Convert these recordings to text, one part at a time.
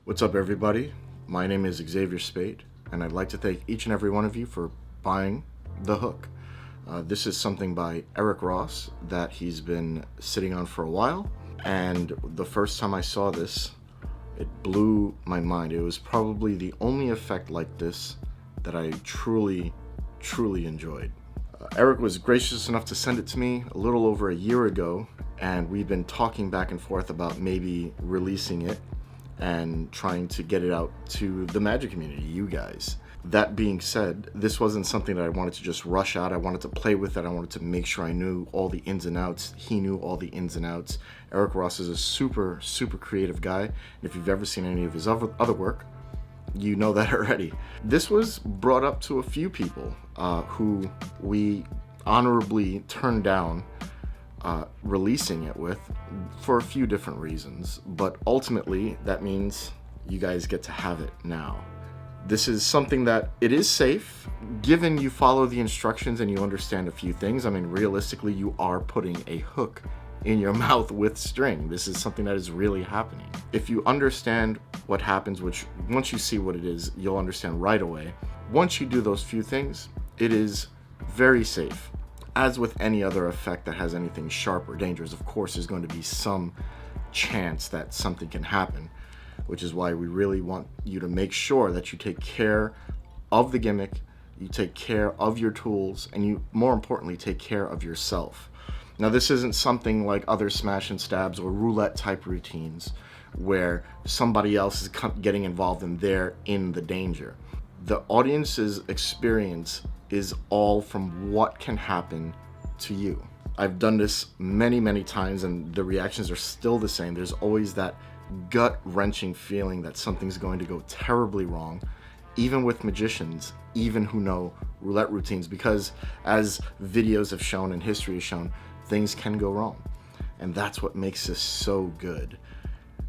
What's up, everybody? My name is Xavier Spade, and I'd like to thank each and every one of you for buying the hook. This is something by Eric Ross that he's been sitting on for a while, and the first time I saw this, it blew my mind. It was probably the only effect like this that I truly enjoyed. Eric was gracious enough to send it to me a little over a year ago, and we've been talking back and forth about maybe releasing it and trying to get it out to the magic community, you guys. That being said, this wasn't something that I wanted to just rush out. I wanted to play with it. I wanted to make sure I knew all the ins and outs. He knew all the ins and outs. Eric Ross is a super creative guy. And if you've ever seen any of his other work, you know that already. This was brought up to a few people who we honorably turned down releasing it with for a few different reasons, but ultimately that means you guys get to have it now. This is something that it is safe given you follow the instructions and you understand a few things. I mean, realistically, you are putting a hook in your mouth with string. This is something that is really happening. If you understand what happens, which once you see what it is, you'll understand right away. Once you do those few things, it is very safe. As with any other effect that has anything sharp or dangerous, of course, there's going to be some chance that something can happen, which is why we really want you to make sure that you take care of the gimmick, you take care of your tools, and you, more importantly, take care of yourself. Now, this isn't something like other smash and stabs or roulette type routines where somebody else is getting involved and they're in the danger. The audience's experience is all from what can happen to you. I've done this many times and the reactions are still the same. There's always that gut-wrenching feeling that something's going to go terribly wrong, even with magicians, even who know roulette routines, because as videos have shown and history has shown, things can go wrong. And that's what makes this so good.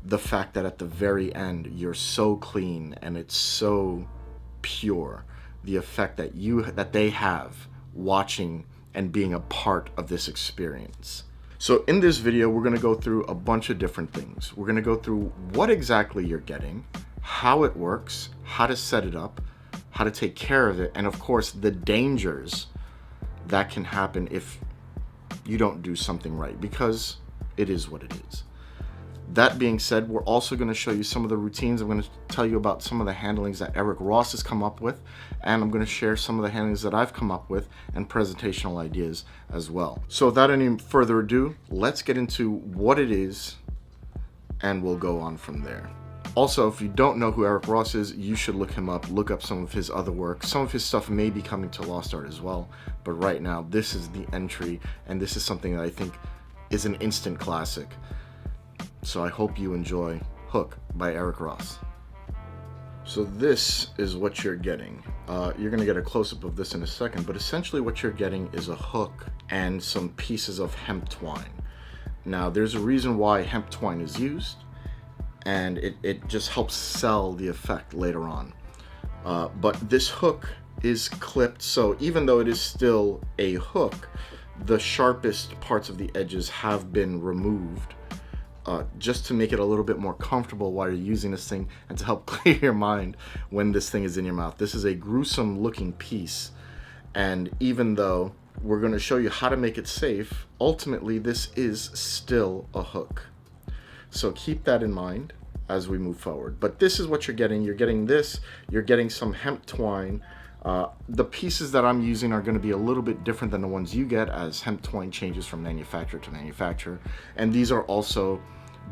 The fact that at the very end, you're so clean and it's so pure. The effect that they have watching and being a part of this experience. So in this video, we're gonna go through a bunch of different things. We're gonna go through what exactly you're getting, how it works, how to set it up, how to take care of it, and of course, the dangers that can happen if you don't do something right, because it is what it is. That being said, we're also going to show you some of the routines. I'm going to tell you about some of the handlings that Eric Ross has come up with, and I'm going to share some of the handlings that I've come up with and presentational ideas as well. So without any further ado, let's get into what it is, and we'll go on from there. Also, if you don't know who Eric Ross is, you should look him up, look up some of his other work. Some of his stuff may be coming to Lost Art as well, but right now, this is the entry, and this is something that I think is an instant classic. So I hope you enjoy Hook by Eric Ross. So this is what you're getting. You're gonna get a close-up of this in a second, but essentially what you're getting is a hook and some pieces of hemp twine. Now there's a reason why hemp twine is used, and it just helps sell the effect later on. But this hook is clipped, so even though it is still a hook, the sharpest parts of the edges have been removed, just to make it a little bit more comfortable while you're using this thing and to help clear your mind when this thing is in your mouth. This is a gruesome looking piece, and even though we're going to show you how to make it safe, ultimately this is still a hook. So keep that in mind as we move forward. But this is what you're getting. You're getting this, you're getting some hemp twine. The pieces that I'm using are going to be a little bit different than the ones you get, as hemp twine changes from manufacturer to manufacturer. And these are also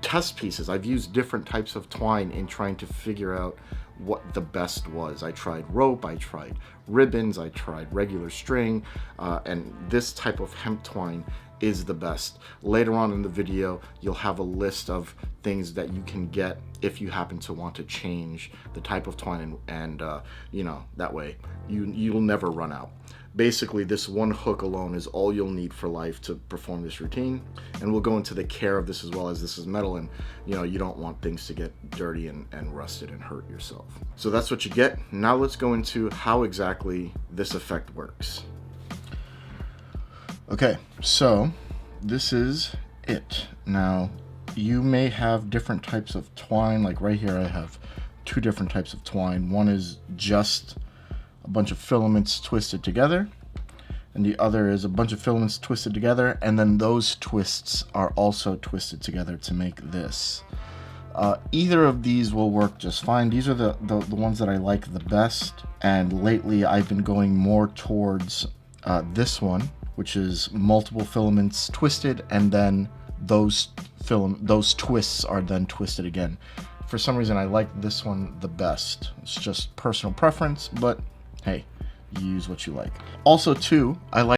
test pieces. I've used different types of twine in trying to figure out what the best was. I tried rope, I tried ribbons, I tried regular string, and this type of hemp twine is the best. Later on in the video, you'll have a list of things that you can get if you happen to want to change the type of twine, and you know, that way you'll never run out. Basically, this one hook alone is all you'll need for life to perform this routine, and we'll go into the care of this as well, as this is metal, and you know, you don't want things to get dirty and rusted and hurt yourself. So that's what you get. Now let's go into how exactly this effect works. Okay, so this is it. Now, You may have different types of twine. Like right here, I have two different types of twine. One is just a bunch of filaments twisted together, and the other is a bunch of filaments twisted together, and then those twists are also twisted together to make this. Either of these will work just fine. These are the ones that I like the best, and lately I've been going more towards this one, which is multiple filaments twisted, and then those twists are then twisted again. For some reason, I like this one the best. It's just personal preference, but hey, you use what you like. Also, too, I like